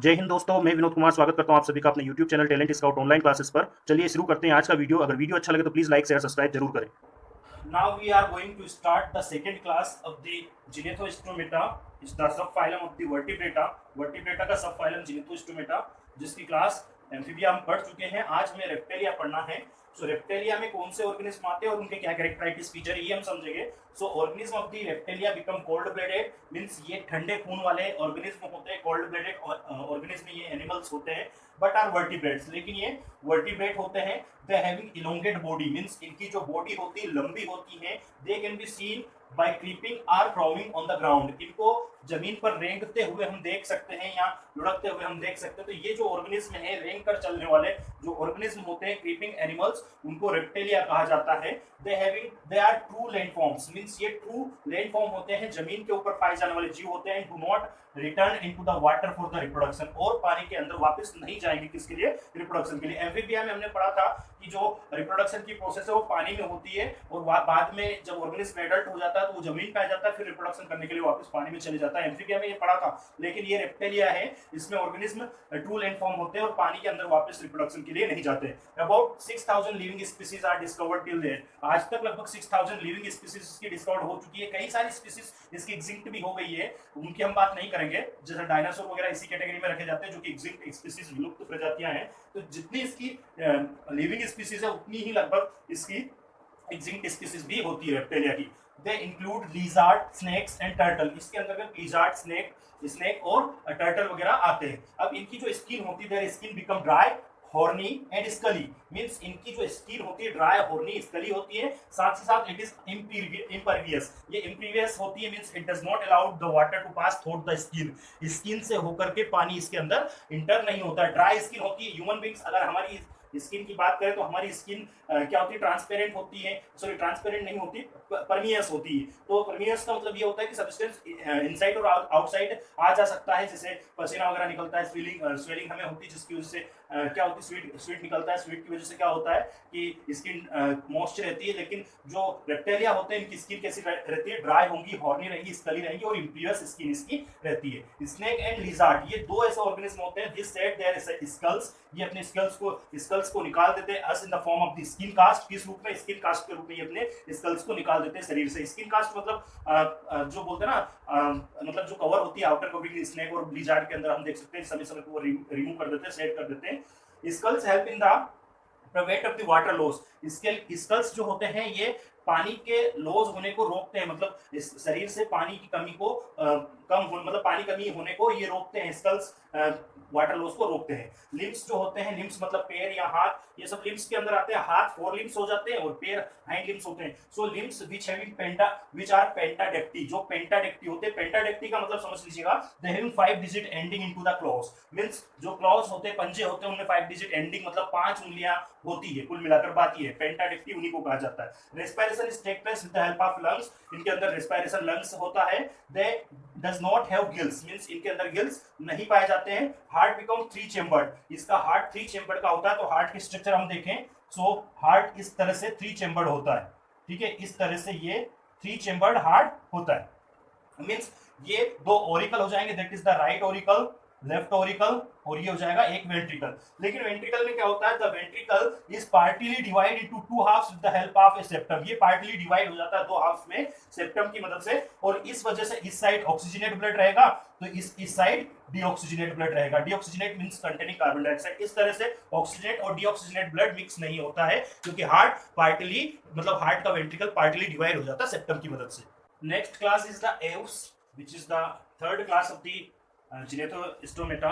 जय हिंद दोस्तों, मैं विनोद कुमार स्वागत करता हूं आप सभी का अपने YouTube channel talent scout online classes पर। चलिए शुरू करते हैं आज का वीडियो। अगर वीडियो अच्छा लगे तो प्लीज लाइक शेयर सब्सक्राइब जरूर करें। Now we are going to start the second class of the Genethostomata. It's the subphylum of the Vertebrata. Vertebrata का subphylum Genethostomata, जिसकी क्लास एम्फीबिया हम पढ़ चुके हैं। आज हमें रेप्टेलिया पढ़ना है। सो रेप्टेलिया में कौन से ऑर्गेनिज्म आते हैं और उनके क्या कैरेक्टराइटिस फीचर है ये हम समझेंगे। So organism of the Reptilia become cold blooded, means ये ठंडे खून वाले ऑर्गेनिज्म होते हैं। कोल्ड ब्लडेड ऑर्गेनिज्म ये एनिमल्स होते हैं बट आर वर्टिब्रेट्स, लेकिन ये वर्टिब्रेट होते हैं। They having elongate body, means इनकी जो बॉडी होती है लंबी होती है। They can be seen by creeping or crawling on the ground, इनको जमीन पर रेंगते हुए हम देख सकते हैं या लुढ़कते हुए हम देख सकते हैं। तो ये जो ऑर्गेनिज्म है, रेंग कर चलने वाले जो ऑर्गेनिज्म होते हैं, क्रीपिंग एनिमल्स, उनको रेप्टेलिया कहा जाता है। They are true land forms, means ये ट्रू लैंड फॉर्म होते हैं, जमीन के ऊपर पाए जाने वाले जीव होते हैं। Do not return into the water for the reproduction, और पानी के अंदर वापस नहीं जाएंगे किसके लिए? रिप्रोडक्शन के लिए। एम्फीबिया में हमने पढ़ा था कि जो रिप्रोडक्शन की प्रोसेस है वो पानी में होती है, और बाद में जब ऑर्गेनिज्म एडल्ट हो जाता है तो वो जमीन पे आ जाता है, फिर रिप्रोडक्शन करने के लिए वापस पानी में चले जाता है। एम्फीबिया में ये पढ़ा था, लेकिन ये रेप्टेलिया है, इसमें ऑर्गेनिज्म ट्रू लैंड फॉर्म होते हैं और पानी के अंदर वापस रिप्रोडक्शन के लिए नहीं जाते। About 6000 living species are discovered till there, आज तक लगभग 6000 लिविंग स्पीसीज इसकी डिस्कवर्ड हो चुकी है। कई सारी स्पीसीज इसकी एग्जिंक्ट भी हो गई है, उनकी हम बात नहीं करेंगे। जैसे डायनासोर वगैरह इसी कैटेगरी में रखे जाते हैं जो कि एग्जिंक्ट स्पीसीज, विलुप्त प्रजातियां हैं। तो जितनी इसकी लिविंग स्पीसीज है उतनी ही लगभग इसकी एग्जिंक्ट स्पीसीज भी होती है रेप्टेलिया की। They include lizard, snakes and turtle, इसके अंतर्गत लिजार्ड, स्नेक और टर्टल वगैरह आते हैं। अब इनकी जो स्किन होती है, their skin become dry, horny and स्कली, मींस इनकी जो स्किन होती है ड्राई, हॉर्नी, स्कली होती है। साथ ही साथ इट इज इम्परवियस, ये इम्परवियस होती है, means it does not allow the water to pass through the skin, skin से होकर के पानी इसके अंदर इंटर नहीं होता है। ड्राई स्किन होती है। ह्यूमन बींग्स, अगर हमारी स्किन की बात करें तो हमारी स्किन क्या होती है? ट्रांसपेरेंट होती है, सॉरी ट्रांसपेरेंट नहीं होती, परमियस होती है। तो परमियस का मतलब ये होता है कि सब्सटेंस इनसाइड और आउटसाइड आ जा सकता है। जैसे पसीना वगैरह निकलता है, स्वेलिंग हमें होती है, जिसकी वजह से क्या होती है? स्वीट निकलता है। स्वीट की वजह से क्या होता है कि स्किन मॉइस्चर रहती है। लेकिन जो रेप्टेलिया होते हैं इनकी स्किन कैसी रहती है? ड्राई होंगी, हॉर्नी रहेंगी, स्कली रहेंगी और इम्पीरियस स्किन इसकी रहती है। स्नेक एंड लिजार्ड, ये दो ऐसे ऑर्गेनिज्म होते हैं। दिस सेट देयर स्कल्स, ये अपने स्कल्स को निकाल देते हैं as in the form of the skin cast, किस रूप में? स्किन कास्ट के रूप में ये अपने स्कल्स को निकाल देते हैं शरीर से। स्किन कास्ट मतलब जो बोलते हैं ना, मतलब जो कवर होती है आउटर कवरिंग, स्नेक और लिजार्ड के अंदर हम देख सकते हैं समय समय को रिमूव कर देते हैं, सेट कर देते हैं। Scales help in the prevent of the water loss, scales जो होते हैं ये पानी के लॉस होने को रोकते हैं, मतलब इस शरीर से पानी की कमी को मतलब पानी कमी होने को ये रोकते हैं। स्कल्स वाटर लॉस को रोकते हैं। लिम्स जो होते हैं, लिम्स मतलब पैर या हाथ, ये सब लिम्स के अंदर आते हैं। हाथ फोर लिम्स हो जाते हैं और पैर हाइंड लिम्स होते हैं। सो लिम्स विच आर पेंटाडेक्टी, जो पेंटाडेक्टी होते हैं, पेंटाडेक्टी का मतलब समझ लीजिएगा, they having 5 digit ending into the clause, means जो क्लॉज होते हैं, पंजे होते हैं, उनमें 5 डिजिट एंडिंग मतलब 5 उंगलियां होती है, कुल मिलाकर बात ये है। पेंटाडेक्टी उन्हीं को कहा जाता है। Respiration is take place with the help of lungs, इनके अंदर रेस्पिरेशन लंग्स होता है। They does not have gills, means इनके अंदर गिल्स नहीं पाए जाते हैं। हार्ट बिकम 3 चेम्बर्ड, इसका हार्ट 3 चेम्बर्ड का होता है। तो हार्ट की स्ट्रक्चर हम देखें, सो हार्ट इस तरह से 3 चेम्बर्ड होता है, ठीक है, इस तरह से ये 3 चेम्बर्ड हार्ट होता है। मींस ये दो ओरिकल हो जाएंगे, that is the right Oracle, left Oracle, और ये हो जाएगा एक वेंट्रिकल। लेकिन वेंट्रिकल में क्या होता है? The ventricle is partially divide into 2 halves with the help of a septum, ये पार्टियली डिवाइड हो जाता है 2 हाफ्स में सेप्टम की मदद से, और इस वजह से इस साइड ऑक्सीजनेट ब्लड रहेगा तो इस साइड डीऑक्सीजनेट ब्लड रहेगा। Deoxygenate means containing carbon dioxide. इस तरह से ऑक्सीजनेट और डीऑक्सीजनेट ब्लड मिक्स नहीं होता है, क्योंकि हार्ट पार्टियली, मतलब हार्ट का वेंट्रिकल पार्टियली डिवाइड हो जाता है सेप्टम की मदद से। Next class is the Aves, which is the third class of the Gnathostomata,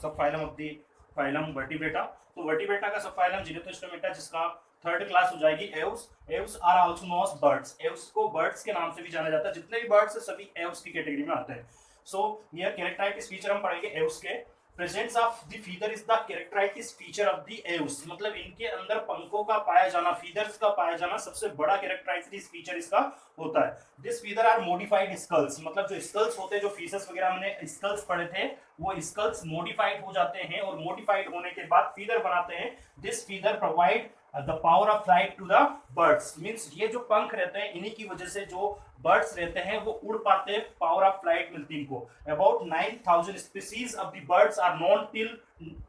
sub phylum of the phylum Vertebrata. तो वर्टिब्रेटा का सब फाइलम जिनेथोस्टोमेटा, जिसका थर्ड क्लास हो जाएगी Aves. Aves are also known as birds, Aves को birds के नाम से भी जाना जाता है। जितने भी बर्ड्स हैं सभी एव्स की कैटेगरी में आते हैं। सो हियर कैरेक्टराइटिस फीचर हम पढ़ेंगे एव्स के। Presence of the feather is the characteristic feature of the Aves, मतलब इनके अंदर पंखों का पाया जाना, फीदर्स का पाया जाना सबसे बड़ा कैरेक्टराइटिस फीचर इसका होता है। This feather are modified scales, मतलब जो स्कल्स होते हैं, जो फीसस वगैरह हमने स्कल्स पढ़े थे, वो स्कल्स मॉडिफाइड हो जाते हैं, और मॉडिफाइड होने के बाद फीदर बनाते हैं। This feather provide the power of flight to the birds, means ये जो पंख रहते हैं इन्हीं की वजह से जो बर्ड्स रहते हैं वो उड़ पाते हैं, पावर ऑफ फ्लाइट मिलती है इनको। About 9000 species of the birds are known till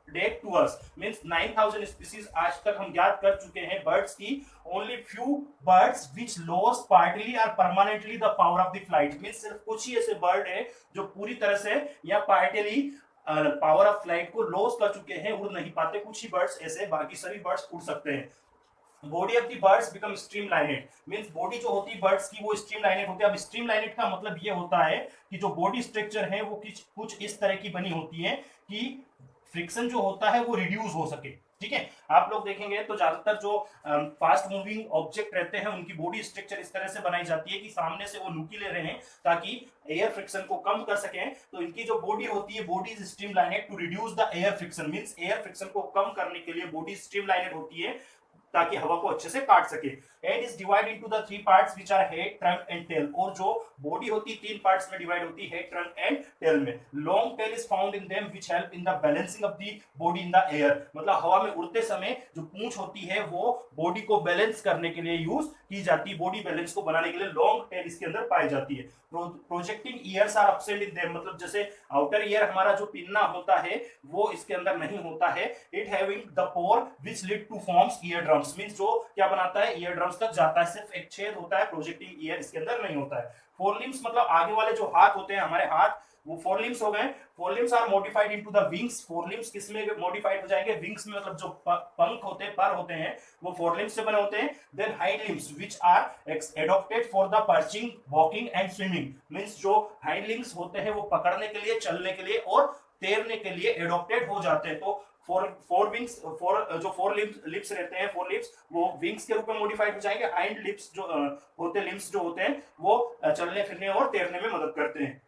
date to us, means 9000 species आज तक हम ज्ञात कर चुके हैं बर्ड्स की। Only few birds which lost partly और permanently the power of the flight, means सिर्फ कुछ ही ऐसे बर्ड है जो पूरी तरह से या पार्टली पावर ऑफ फ्लाइट को लॉस कर चुके हैं, उड़ नहीं पाते। कुछ ही बर्ड्स ऐसे, बाकी सभी बर्ड्स उड़ सकते हैं। Body of the birds become streamlined, means body जो होती है बर्ड्स की वो स्ट्रीमलाइनेड होती है। अब स्ट्रीमलाइनेड का मतलब ये होता है कि जो बॉडी स्ट्रक्चर है वो कुछ इस तरह की बनी होती है कि फ्रिक्शन जो होता है वो रिड्यूस हो सके। ठीक है, आप लोग देखेंगे तो ज्यादातर जो फास्ट मूविंग ऑब्जेक्ट रहते हैं उनकी बॉडी स्ट्रक्चर इस तरह से बनाई जाती है कि सामने से वो नुकीले रहे ताकि एयर फ्रिक्शन को कम कर सकें। तो इनकी जो बॉडी होती है, body is streamlined to reduce the air friction, means air friction को कम करने के लिए बॉडी स्ट्रीमलाइनेड होती है ताकि हवा को अच्छे से काट सके। And is divide into the three parts which are head, trunk and tail, और जो बॉडी होती है तीन पार्ट्स में डिवाइड होती है, हेड, ट्रंक एंड टेल में। Long tail is found in them which help in the balancing of the body in the air, मतलब हवा में उड़ते समय जो पूंछ होती है वो बॉडी को बैलेंस करने के लिए यूज की जाती है, बॉडी बैलेंस को बनाने के लिए लॉन्ग टेल इसके अंदर पाई जाती है। Projecting ears are absent in them, मतलब जैसे आउटर ईयर हमारा जो पिन्ना होता है वो इसके अंदर नहीं होता है। It having the pore which lead to forms ear drums, means जो क्या बनाता है, ईयर ड्रम्स तक जाता है। सिर्फ एक छेद होता है, प्रोजेक्टिंग ईयर इसके अंदर नहीं होता है। फोरलिम्स मतलब आगे वाले जो हाथ होते हैं हमारे हाथ, वो फोरलिम्स हो गए। Forelimbs are modified into the wings, forelimbs किसमें मॉडिफाइड हो जाएंगे, विंग्स में, मतलब जो पंख होते हैं, पर होते हैं, वो फोरलिम्स से बने होते हैं। Then hind limbs which are adopted for the perching, walking and swimming, means जो हाइंड लिम्स होते हैं वो पकड़ने के लिए, चलने के लिए और तैरने के लिए एडॉप्टेड हो जाते हैं। तो फोर लिप्स रहते हैं, फोर लिप्स वो विंग्स के रूप में मॉडिफाइड हो जाएंगे। हाइंड लिप्स जो होते हैं, लिम्स जो होते हैं वो चलने फिरने और तैरने में मदद करते हैं।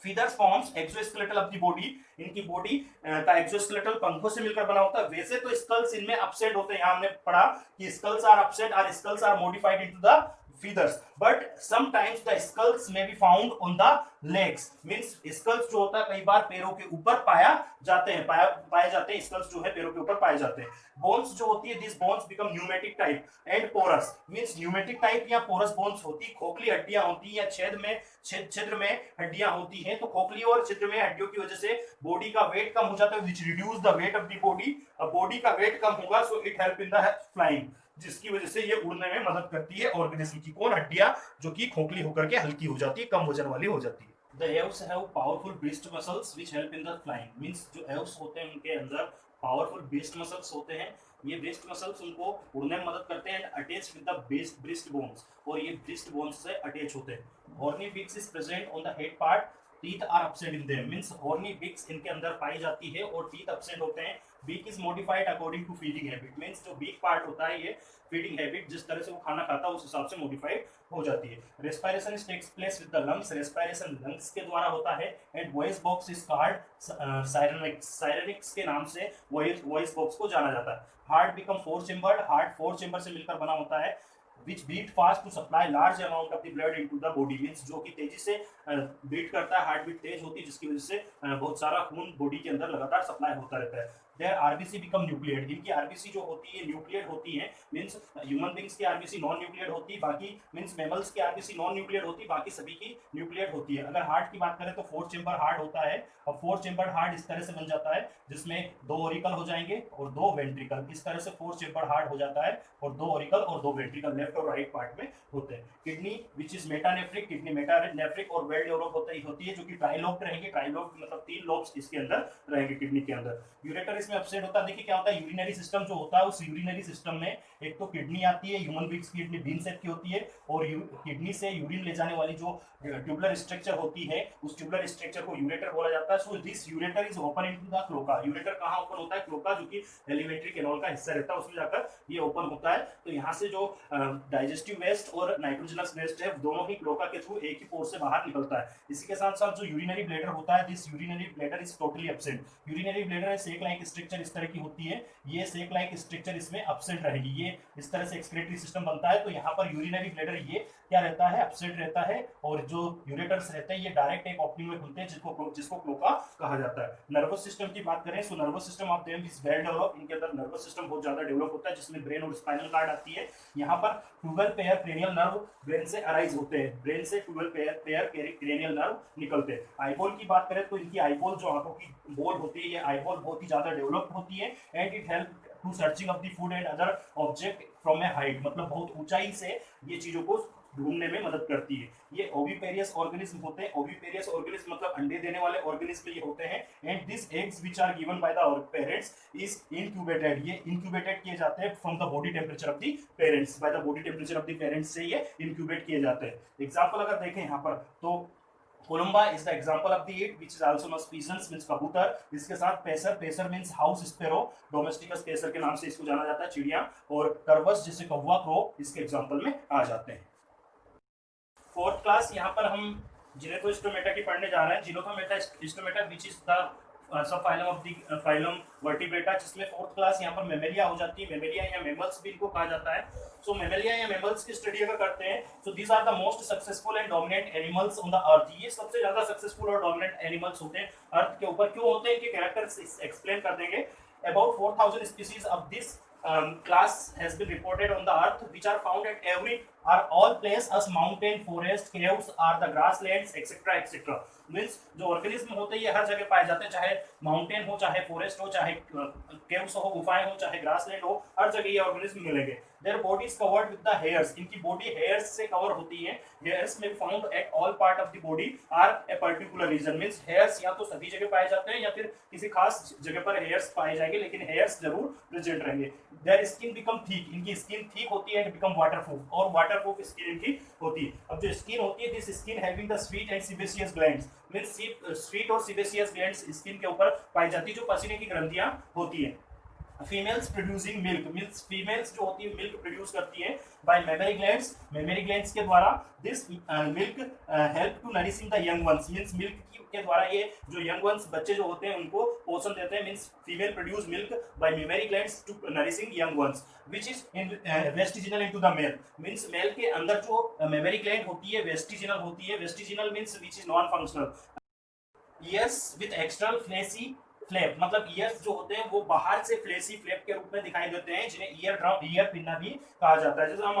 Feathers forms exoskeletal of the body, इनकी बॉडी का एक्सोस्केलेटल पंखों से मिलकर बना होता है। वैसे तो स्कल्स इनमें अपसेट होते हैं, यहां हमने पढ़ा कि स्कल्स आर अपसेट और scales are modified into the feathers, but sometimes the skulls may be found on the legs, means skulls जो होता है कई बार पैरों के ऊपर पाए जाते हैं, skulls जो है पैरों के ऊपर पाए जाते हैं। bones जो होती है, these bones become pneumatic type and porous, means pneumatic type या porous bones होती, खोखली हड्डियां होती या छिद्र में हड्डियां होती हैं। तो खोखली और छिद्र में हड्डियों की वजह से बॉडी का वेट कम हो जाता है, which reduce the weight of the body। अब बॉडी का वेट कम होगा so it help in the flying, जिसकी वजह से ये उड़ने में मदद करती है ऑर्गेनिज्म की। कौन, हड्डियां जो कि खोखली होकर के हल्की हो जाती है, कम वजन वाली हो जाती है। The elves have powerful breast muscles which help in the flying, means जो elves होते हैं उनके अंदर पावरफुल ब्रेस्ट मसल्स होते हैं। ये ब्रेस्ट मसल्स उनको उड़ने में मदद करते हैं। Attach with the breast bones, और ये ब्रेस्ट बोन्स से अटैच होते हैं। Horny beaks is present on the head part, teeth are upset in them, means horny beaks इनके अंदर पाई जाती है और टीथ अपसेट होते हैं। Beak is modified according to feeding habit, means जो बीक पार्ट होता है ये फीडिंग हैबिट, जिस तरह से वो खाना खाता है उस हिसाब से मॉडिफाइड हो जाती है। Respiration takes place with the lungs, respiration lungs के द्वारा होता है। And voice box is called syrinx के नाम से वॉइस बॉक्स को जाना जाता है। Heart become four chambered, heart four chamber से मिलकर बना होता है। which beat fast to supply large amount of the blood into the body, means जो कि तेजी से बीट करता है, हार्ट बीट तेज होती है जिसकी वजह से बहुत सारा खून बॉडी के अंदर लगातार सप्लाई होता रहता है। देयर आरबीसी बिकम न्यूक्लियड, इनकी आरबीसी जो होती है न्यूक्लियड होती है, मींस ह्यूमन बींग्स की आरबीसी नॉन न्यूक्लियड होती है, बाकी मींस मैमल्स की आरबीसी नॉन न्यूक्लियड होती है, बाकी सभी की न्यूक्लियड होती है। अगर हार्ट की बात करें तो फोर चेम्बर हार्ट होता है, और फोर चेम्बर हार्ट इस तरह से बन जाता है जिसमें दो ओरिकल हो जाएंगे और दो वेंट्रिकल, इस तरह से फोर चेम्बर हार्ट हो जाता है और दो ओरिकल और दो वेंट्रिकल लेफ्ट और राइट पार्ट में होते हैं। Kidney which is metanephric, kidney metanephric और वेल डेवलप होती है जो कि ट्राइलोब्ड रहेंगे, ट्राइलोब्ड मतलब तीन लोब्स इसके अंदर रहेंगे किडनी के अंदर। यूरेटर इसमें अपसेट होता है। देखिए क्या होता है, यूरिनरी सिस्टम जो होता है उस यूरिनरी सिस्टम में एक तो किडनी आती है, ह्यूमन बींग्स की किडनी बीन शेप की होती है, और किडनी से यूरिन ले जाने वाली जो ट्यूबुलर स्ट्रक्चर होती है उस ट्यूबुलर स्ट्रक्चर को यूरेटर बोला जाता है। So this ureter is open into the cloaca, ureter कहां ओपन होता है, क्लोका जो कि एलिमेंट्री कैनाल का हिस्सा रहता है उसमें जाकर ये ओपन होता है। तो यहाँ से जो डाइजेस्टिव वेस्ट और नाइट्रोजनस वेस्ट है दोनों ही क्लोका के थ्रू एक ही पोर से बाहर निकलते निकलता है। इसी के साथ साथ जो यूरिनरी ब्लैडर होता है, this urinary bladder is totally absent. Urinary bladder sac like structure इस तरह की होती है, ये सेक लाइक स्ट्रक्चर इसमें एब्सेंट रहेगी, ये इस तरह से एक्सक्रीटरी सिस्टम बनता है। तो यहाँ पर यूरिनरी ब्लैडर ये क्या रहता है, एब्सेंट रहता है, और जो यूरेटर्स रहते हैं ये डायरेक्ट एक ओपनिंग में खुलते हैं, जिसको क्लोका कहा जाता है। नर्वस सिस्टम की बात करें, so nervous system of them is well develop, इनके अंदर नर्वस सिस्टम बहुत ज्यादा डेवलप होता है, जिसमें ब्रेन और स्पाइनल कार्ड आती है। यहाँ पर 12 पेयर क्रेनियल नर्व ब्रेन से अराइज होते हैं, ब्रेन से 12 पेयर क्रेनियल नर्व निकलते हैं। आईबॉल की बात करें तो इनकी आईबॉल जो आंखों की बॉल होती है, ये आईबॉल बहुत ही ज्यादा डेवलप होती है, and it help to searching of the food and other object from a height, मतलब बहुत ऊंचाई से ये चीजों को ढूंढने में मदद करती है। ये ओविपेरियस ऑर्गेनिज्म होते हैं, ओविपेरियस ऑर्गेनिज्म मतलब अंडे देने वाले ऑर्गेनिज्म ये होते हैं, and this eggs which are given by the parents is incubated, ये इनक्यूबेटेड किए जाते हैं from the body temperature of the parents, by the body temperature of the parents से ये इनक्यूबेट किए जाते हैं। एग्जांपल अगर देखें यहाँ पर तो Columba is the example of the eat which is also known pigeons means कबूतर, इसके साथ pacer, pacer means house sparrow, domesticus pacer के नाम से इसको जाना जाता है, चिड़िया, और टर्वस जिसे कौवा, क्रो इसके एग्जांपल में आ जाते हैं। फोर्थ क्लास यहाँ पर हम जिनेथोस्टोमेटा की पढ़ने जा रहे हैं। Gnathostomata which is the sub phylum of the phylum Vertebrata, जिसमें फोर्थ क्लास यहाँ पर मेमेलिया हो जाती है। मेमेलिया या मेमल्स भी इनको कहा जाता है। सो मेमेलिया या मेमल्स की स्टडी अगर करते हैं, so these are the most successful and dominant animals on the earth, ये सबसे ज्यादा सक्सेसफुल और डोमिनेंट एनिमल्स होते हैं अर्थ के ऊपर। क्यों होते हैं, इनके कैरेक्टर्स एक्सप्लेन कर देंगे। About 4000 species of this class has been reported on the earth, which are found at are all place as mountain, forest, caves, are the grasslands, etc etc। Means जो ऑर्गेनिज्म होते हैं ये हर जगह पाए जाते हैं, चाहे माउंटेन हो, चाहे फॉरेस्ट हो, चाहे केव्स हो, गुफाएं हो, चाहे ग्रासलैंड हो, हर जगह ये ऑर्गेनिज्म मिलेंगे। Their body is covered with the hairs, इनकी बॉडी हेयर्स से कवर होती है। हेयर्स में found at all part of the body or a particular region, means hairs या तो सभी जगह पाए जाते हैं या फिर किसी खास जगह पर हेयर्स पाए जाएंगे, लेकिन हेयर्स जरूर प्रेजेंट रहेंगे। देयर स्किन बिकम थिक, इनकी स्किन थिक होती है, एंड बिकम वाटरप्रूफ, और वाटरप्रूफ स्किन इनकी होती है। अब जो स्किन होती है, this skin having the sweet and sebaceous glands, means sweet और सीबेसियस ग्लैंड्स स्किन के ऊपर पाई जाती है, जो पसीने की ग्रंथियां होती हैं। Females producing milk, means females जो होती है मिल्क प्रोड्यूस करती है by mammary glands, mammary glands के द्वारा। This milk help to nourishing the young ones, means milk के द्वारा ये जो यंग वंस बच्चे जो होते हैं उनको पोषण देते हैं। Means female produce milk by mammary glands to nourishing young ones which is in vestigial into the male, means male के अंदर जो मेमरी ग्लैंड होती है वेस्टिजिनल होती है। Vestigial means which is non functional. Ears with external fleshy flap, मतलब ears जो होते हैं वो बाहर से फ्लैशी फ्लैप के रूप में दिखाई देते हैं, जिन्हें ईयर ड्रम, ईयर पिन्ना भी कहा जाता है। जैसे हम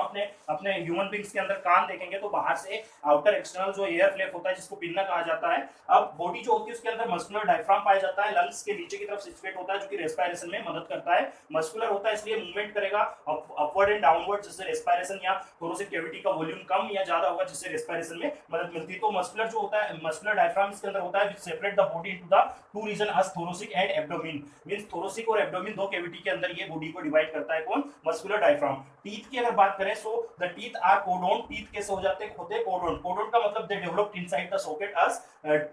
अपने ह्यूमन बींग्स के अंदर कान देखेंगे तो बाहर से आउटर एक्सटर्नल जो ईयर फ्लैप होता है जिसको पिन्ना कहा जाता है। अब बॉडी जो होती है उसके अंदर मस्कुलर डायफ्राम पाया जाता है, लंग्स के नीचे की तरफ सिचुएट होता है, जो कि रेस्पिरेशन में मदद करता है। मस्कुलर होता है इसलिए मूवमेंट करेगा अपवर्ड एंड डाउनवर्ड, जिससे रेस्पिरेशन या थोरोसिक कैविटी का वॉल्यूम कम या ज्यादा होगा, जिससे रेस्पिरेशन में मदद मिलती है। तो मस्कुलर जो होता है, मस्कुलर डायफ्राम इसके अंदर होता है, which separate the body into the two region as thoracic and abdomen, means thoracic और एब्डोमेन दो कैविटी के अंदर ये बॉडी को डिवाइड करता है। कौन? Muscular diaphragm. टीथ की अगर बात करें, so the teeth are thecodont, teeth कैसे हो जाते हैं? होते कोडोन। कोडोन का मतलब they developed inside the socket as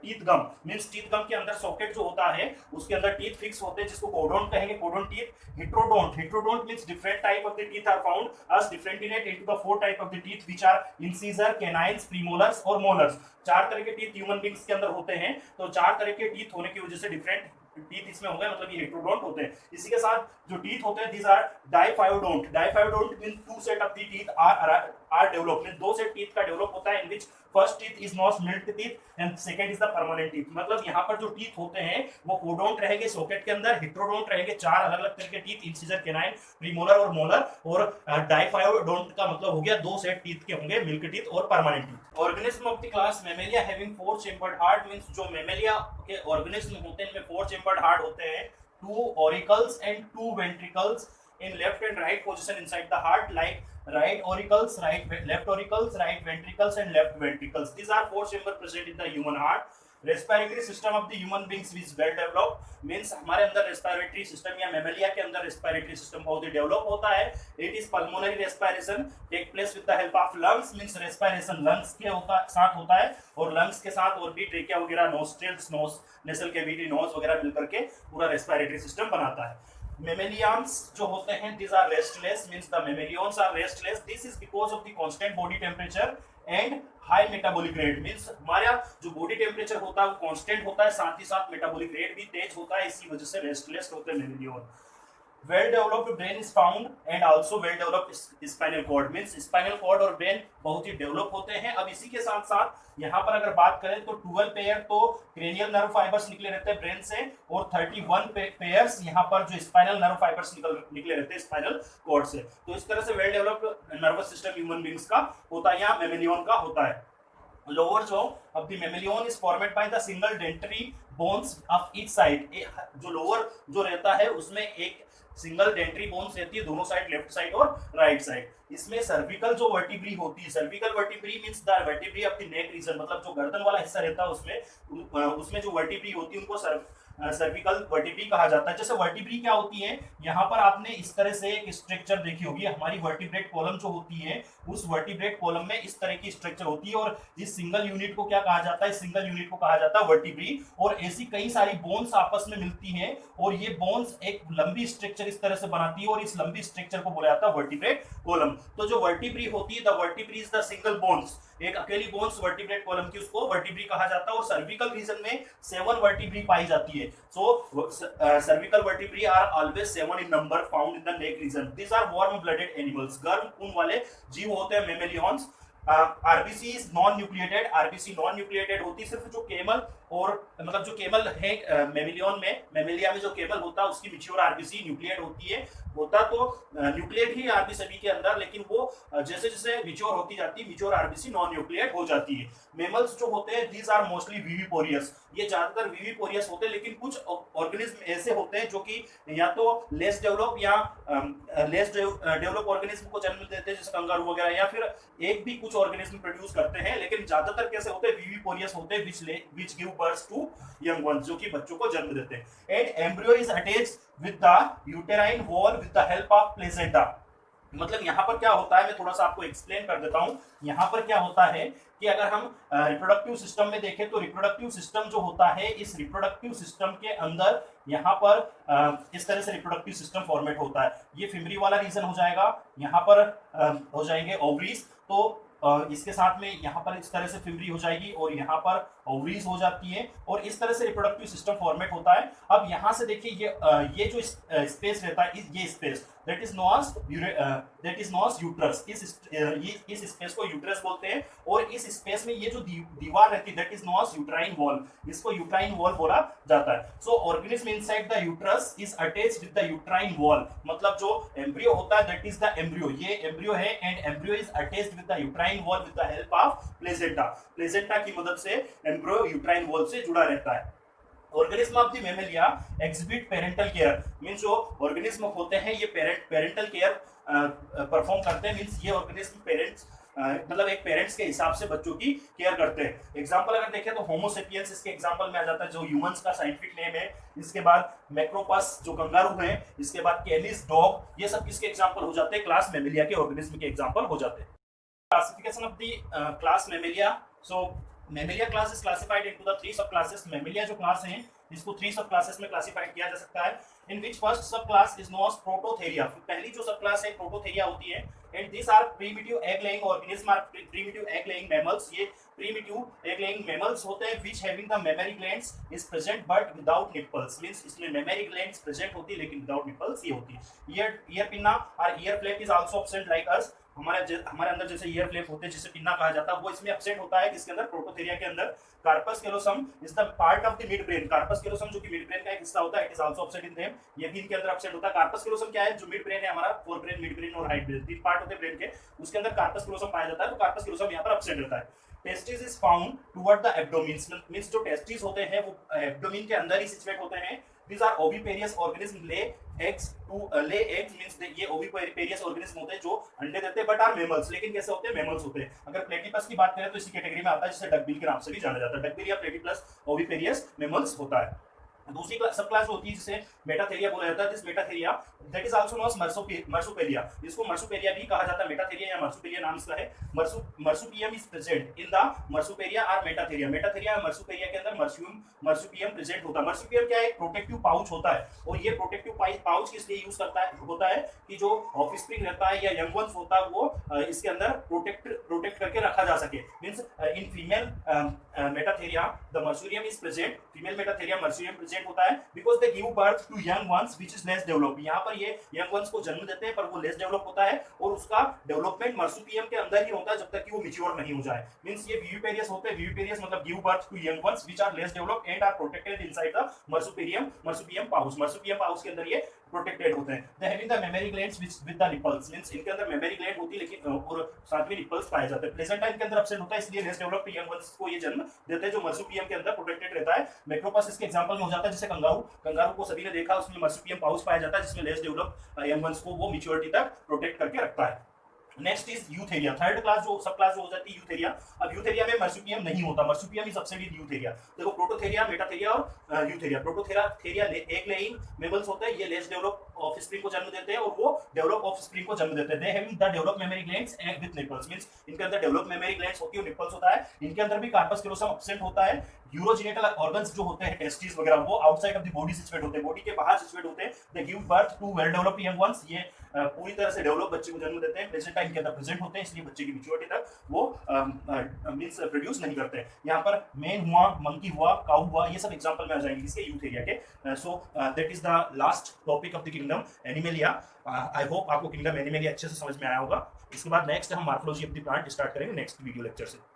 teeth gum, means teeth gum के अंदर सॉकेट जो होता है उसके अंदर टीथ फिक्स होते हैं, जिसको कोडोन कहेंगे, thecodont teeth. Heterodont, heterodont means different type of the teeth are found as differentiate into the four type of the teeth which are incisor, canines, premolars और मोलर्स। चार तरह के टीथ ह्यूमन बींग्स के अंदर होते हैं, तो चार तरह के टीथ होने की वजह से डिफरेंट टीथ इसमें हो गए, मतलब ये हेट्रोडोंट होते हैं। इसी के साथ जो टीथ होते हैं these are diphyodont. Diphyodont means two set of the teeth are developed, दो सेट टीथ का डेवलप होता है, in which first teeth is not milk teeth and second is the permanent teeth. मतलब यहाँ पर जो टीथ होते हैं वो कोडोंट रहेंगे सॉकेट के अंदर, हेट्रोडोंट रहेंगे चार अलग अलग तरह के टीथ, इंसिजर, कैनाइन, प्रीमोलर और मोलर, और डाइफायोडोंट का मतलब हो गया दो सेट टीथ के होंगे, मिल्क टीथ और permanent teeth. Organism of the class mammalia having four chambered heart, means जो मेमेलिया के ऑर्गेनिज्म होते हैं इनमें फोर चेम्बर्ड हार्ट होते हैं, two auricles and two ventricles in left and right position inside the heart, like right auricles, left auricles, right ventricles and left ventricles. These are four chambers present in the human heart. Respiratory system of the human beings is well developed, means हमारे अंदर respiratory system या Mammalia के अंदर respiratory system बहुत ही develop होता है। It is pulmonary respiration take place with the help of lungs, means respiration lungs के साथ होता है, और लंग्स के साथ और भी ट्रेकिया वगैरह, nostrils, nose, nasal cavity, nose वगैरह मिलकर के पूरा रेस्पिरेटरी सिस्टम बनाता है। Mammalians जो होते हैं these are restless, means the mammalians are restless. This is because of the constant body temperature and high metabolic rate, means हमारा जो बॉडी टेम्परेचर होता है वो कांस्टेंट होता है, साथ ही साथ मेटाबॉलिक रेट भी तेज होता है, इसी वजह से रेस्टलेस होते हैं mammalian. well developed brain is found and also well developed spinal cord, means spinal cord और ब्रेन बहुत ही डेवलप होते हैं। अब इसी के साथ साथ यहाँ पर अगर बात करें तो 12 पेयर तो क्रेनियल नर्व फाइबर्स निकले रहते हैं ब्रेन से, और 31 पेयर्स यहाँ पर जो स्पाइनल नर्व फाइबर्स निकले रहते हैं स्पाइनल कॉर्ड से। तो इस तरह से well developed nervous system human beings का होता है, यहाँ मेमिलियन का होता है। Lower jaw of the mammalian is formed by the single dentary bones of each side, जो लोअर जो रहता है उसमें एक सिंगल डेंटरी बोन्स रहती है दोनों साइड, लेफ्ट साइड और राइट साइड। इसमें सर्विकल जो वर्टिब्री होती है, cervical vertebrae means the vertebrae of the neck region, मतलब जो गर्दन वाला हिस्सा रहता है उसमें जो वर्टिब्री होती है उनको सर्विकल वर्टिब्री कहा जाता है। जैसे वर्टिब्री क्या होती है, यहाँ पर आपने इस तरह से एक स्ट्रक्चर देखी होगी, हमारी वर्टिब्रेट कॉलम जो होती है उस वर्टिब्रेट कॉलम में इस तरह की स्ट्रक्चर होती है, और इस सिंगल यूनिट को क्या कहा जाता है, सिंगल यूनिट को कहा जाता है वर्टिब्री। और ऐसी कई सारी बोन्स आपस में मिलती हैं और ये बोन्स एक लंबी स्ट्रक्चर इस तरह से बनाती है, और इस लंबी स्ट्रक्चर को बोला जाता है वर्टिब्रेट कॉलम। तो जो वर्टिब्री होती है, the vertebrae is the single bones, एक अकेली बोन्स वर्टिब्रेट कॉलम की, उसको वर्टिब्री कहा जाता है। और सर्विकल रीजन में 7 वर्टिब्री पाई जाती है। So cervical vertebrae are always 7 in number, found in the neck region. These are warm-blooded animals. गर्म खून वाले जीव होते हैं mammalians. RBC is non nucleated, RBC non nucleated होती है, सिर्फ जो केमल और मतलब जो केमल है मेमिलियन में, मेमिलिया में जो केमल होता है उसकी मैच्योर आरबीसी न्यूक्लिएट होती है, होता तो न्यूक्लिएट ही आरबी सभी के अंदर, लेकिन वो जैसे जैसे मैच्योर होती जाती है मैच्योर आरबीसी नॉन न्यूक्लिएट हो जाती है। मेमल्स जो होते हैं दीज आर मोस्टली विविपोरियस, ये ज्यादातर विविपोरियस होते हैं, लेकिन कुछ ऑर्गेनिज्म ऐसे होते हैं जो कि या तो लेस डेवलप या लेस डेवलप ऑर्गेनिज्म को जन्म देते हैं, जैसे कंगारू वगैरह, या फिर एक भी कुछ ऑर्गेनिज्म प्रोड्यूस करते हैं, लेकिन ज्यादातर कैसे होते हैं, विविपोरियस होते हैं, which give birth to young ones, जो कि बच्चों को जन्म देते हैं। And embryo is attached with the uterine wall with the help of placenta, मतलब यहाँ पर क्या होता है मैं थोड़ा सा आपको एक्सप्लेन कर देता हूँ। यहाँ पर क्या होता है कि अगर हम रिप्रोडक्टिव सिस्टम में देखें तो रिप्रोडक्टिव सिस्टम जो होता है, इस रिप्रोडक्टिव सिस्टम के अंदर यहाँ पर इस तरह से रिप्रोडक्टिव सिस्टम फॉर्मेट होता है। ये फिमरी वाला रीजन हो जाएगा, यहाँ पर हो जाएंगे ओवरीज, तो इसके साथ में यहाँ पर इस तरह से फिमरी हो जाएगी और यहाँ पर ओवरीज हो जाती है, और इस तरह से रिप्रोडक्टिव सिस्टम फॉर्मेट होता है। अब यहाँ से देखिए ये जो स्पेस रहता है, ये space that is non uterus, इस स्पेस को यूट्रस बोलते हैं, और इस स्पेस में ये जो दीवार रहती है that is non uterine wall, इसको यूट्राइन वॉल बोला जाता है। So organism inside the uterus is attached with the uterine wall, मतलब जो एम्ब्रियो होता है दैट इज द एम्ब्रियो, ये एम्ब्रियो है, and embryo is attached with the uterine wall with the help of placenta, placenta की मदद से embryo uterine wall से जुड़ा रहता है। Organism of the Mammalia exhibit parental care, means जो ऑर्गेनिज्म होते हैं ये पेरेंटल केयर परफॉर्म करते हैं, मींस ये ऑर्गेनिज्म पेरेंट्स मतलब एक पेरेंट्स के हिसाब से बच्चों की केयर करते हैं। एग्जांपल अगर देखें तो होमो सेपियंस इसके एग्जांपल में आ जाता है, जो ह्यूमंस का साइंटिफिक नेम है। इसके बाद मैक्रोपस जो कंगारू है, इसके बाद कैनिस डॉग, ये सब किसके एग्जांपल हो जाते हैं, क्लास मेमेलिया के ऑर्गेनिज्म के एग्जांपल हो जाते हैं। Classification of the class Mammalia, so Mammalia class is classified into the 3 सब क्लासेस। मेमेलिया जो क्लास है इसको 3 सब क्लासेस में क्लासिफाइड किया जा सकता है, in which first sub class is known as Prototheria, पहली जो सब क्लास है प्रोटोथेरिया होती है। And this are primitive egg laying organism, are primitive egg laying mammals, ये प्रीमिटिव एग लेइंग मैमल्स होते हैं, which having the memory glands is present but without nipples, means इसमें memory glands present होती है लेकिन without nipples ये होती है। ईयर पिन्ना और ear flap is also absent like us, हमारे अंदर जैसे ईयर फ्लैप होते हैं जिसे पिन्ना कहा जाता है, वो इसमें एब्सेंट होता है। किसके अंदर, प्रोटोथेरिया के अंदर। Corpus callosum is the part of the mid brain, corpus callosum जो कि मिड ब्रेन का एक हिस्सा होता है, it is also absent in them, ये भी इनके अंदर एब्सेंट होता है। कार्पस कैलोसम क्या है, जो मिड ब्रेन है हमारा, फोर ब्रेन, मिड ब्रेन और हाइड ब्रेन, तीन पार्ट होते हैं ब्रेन के, उसके अंदर कार्पस कैलोसम पाया जाता है, तो कार्पस कैलोसम यहाँ पर एब्सेंट रहता है। Testis is found toward the abdomen, means जो टेस्टिस होते हैं वो एब्डोमेन के अंदर ही सिचुएट होते हैं। These are oviparous organisms, lay eggs means ये oviparous organism होते हैं जो अंडे देते हैं, but are mammals, लेकिन कैसे होते हैं, mammals होते हैं। अगर प्लेटिपस की बात करें तो इसी कैटेगरी में आता है, जिसे डकबिल के नाम से भी जाना जाता है, डकबिल या प्लेटिपस oviparous mammals होता है। दूसरी सब क्लास होती है जिसे मेटाथेरिया बोला जाता है। This Metatheria that is also known Marsupialia, इसको मर्सुपेलिया भी कहा जाता है। मेटाथेरिया या मर्सुपेलिया नाम इसका है। मर्सुपियम इज प्रेजेंट इन द मर्सुपेरिया और मेटाथेरिया। मेटाथेरिया और मर्सुपेरिया के अंदर मर्सुपियम प्रेजेंट होता है। मर्सुपियम क्या है? एक प्रोटेक्टिव पाउच होता है, और ये प्रोटेक्टिव पाउच किस लिए यूज करता है होता है कि जो ऑफस्प्रिंग रहता है या यंग वंस होता है वो इसके अंदर प्रोटेक्ट करके रखा जा सके। Means in female Metatheria the marsupium is present, female Metatheria marsupium present होता है because they give birth to young ones which is less develop. यहाँ पर ये यंग वंस को जन्म देते हैं पर वो लेस डेवलप होता है, और उसका डेवलपमेंट मर्सुपियम के अंदर ही होता है जब तक कि वो मैच्योर नहीं हो जाए। मींस ये विविपेरियस होते हैं। विविपेरियस मतलब give birth to young ones which are less develop and are protected inside the marsupium pouch. Marsupium pouch के अंदर ये प्रोटेक्टेड होते हैं। They having the memory glands with the nipples, means इनके अंदर मेमरी ग्लैंड होती है लेकिन और साथ में निपल्स पाए जाते हैं। प्लेसेंटा इनके अंदर एब्सेंट होता है, इसलिए लेस डेवलप्ड यंग वंस को ये जन्म देते हैं जो मर्सुपियम के अंदर प्रोटेक्टेड रहता है। मैक्रोपस इसके एग्जांपल में हो जाता है, जैसे कंगारू को सभी ने देखा, उसमें मर्सुपियम पाउच पाया जाता है जिसमें लेस डेवलप्ड यंग वंस को वो मैच्योरिटी तक प्रोटेक्ट करके रखता है। Next is Eutheria, third class जो सब क्लास जो हो जाती है यूथेरिया। अब यूथेरिया में मर्सुपियम नहीं होता, मर्सुपियम इज सबसे विद यूथेरिया। देखो प्रोटोथेरिया, मेटाथेरिया और यूथेरिया। प्रोटोथेरिया एक लेइंग मेमल्स होते हैं, ये लेस डेवलप ऑफस्प्रिंग को जन्म देते हैं और वो डेवलप ऑफस्प्रिंग को जन्म देते हैं। They having the develop mammary glands and with nipples, means इनके अंदर डेवलप मेमरी ग्लैंड्स होती है और निपल्स होता है। इनके अंदर भी कार्पस कैलोसम एब्सेंट होता है। यूरोजेनिटल ऑर्गन्स जो होते हैं टेस्टिस वगैरह वो outside of the body situate होते हैं, बॉडी के बाहर सिचुएट होते हैं। They give birth to well developed young ones, ये पूरी तरह से डेवलप बच्चे को जन्म देते हैं। प्लेसेंटा इनके अंदर प्रेजेंट होते हैं, इसलिए बच्चे की मैच्योरिटी तक वो मींस प्रोड्यूस नहीं करते हैं। यहाँ पर मेन हुआ, मंकी हुआ, काऊ हुआ, ये सब एग्जांपल में आ जाएंगे इसके यूथेरिया के। So that is the last topic of the kingdom animalia. I hope आपको किंगडम एनिमेलिया अच्छे से समझ में आया होगा। इसके बाद नेक्स्ट हम morphology of the plant start करेंगे नेक्स्ट वीडियो लेक्चर से।